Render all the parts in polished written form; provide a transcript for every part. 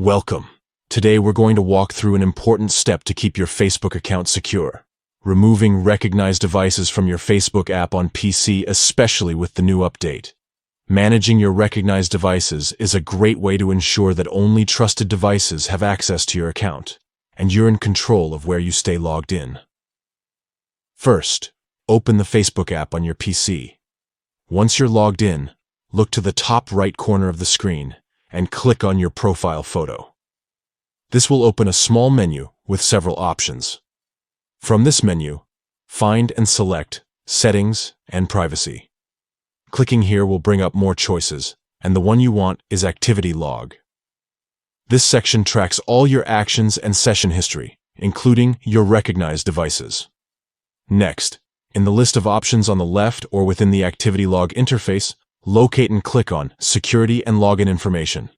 Welcome. Today we're going to walk through an important step to keep your Facebook account secure. Removing recognized devices from your Facebook app on PC, especially with the new update. Managing your recognized devices is a great way to ensure that only trusted devices have access to your account, and you're in control of where you stay logged in. First, open the Facebook app on your PC. Once you're logged in, look to the top right corner of the screen and click on your profile photo. This will open a small menu with several options. From this menu, find and select Settings and Privacy. Clicking here will bring up more choices, and the one you want is Activity Log. This section tracks all your actions and session history, including your recognized devices. Next, in the list of options on the left or within the Activity Log interface, locate and click on Security and Login Information.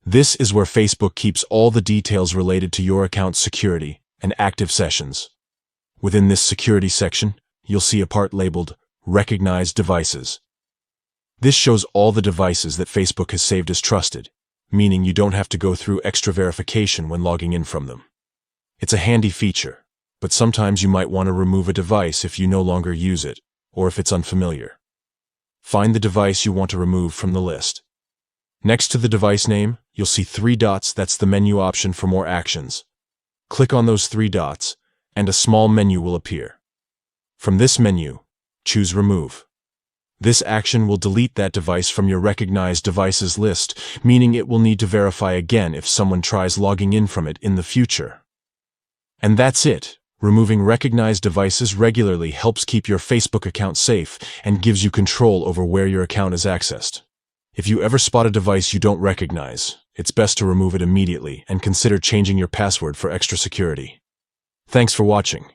This is where Facebook keeps all the details related to your account's security and active sessions. Within this security section, you'll see a part labeled Recognized Devices. This shows all the devices that Facebook has saved as trusted, meaning you don't have to go through extra verification when logging in from them. It's a handy feature, but sometimes you might want to remove a device if you no longer use it, or if it's unfamiliar. Find the device you want to remove from the list. Next to the device name, you'll see 3 dots. That's the menu option for more actions. Click on those 3 dots, and a small menu will appear. From this menu, choose Remove. This action will delete that device from your recognized devices list, meaning it will need to verify again if someone tries logging in from it in the future. And that's it. Removing recognized devices regularly helps keep your Facebook account safe and gives you control over where your account is accessed. If you ever spot a device you don't recognize, it's best to remove it immediately and consider changing your password for extra security. Thanks for watching.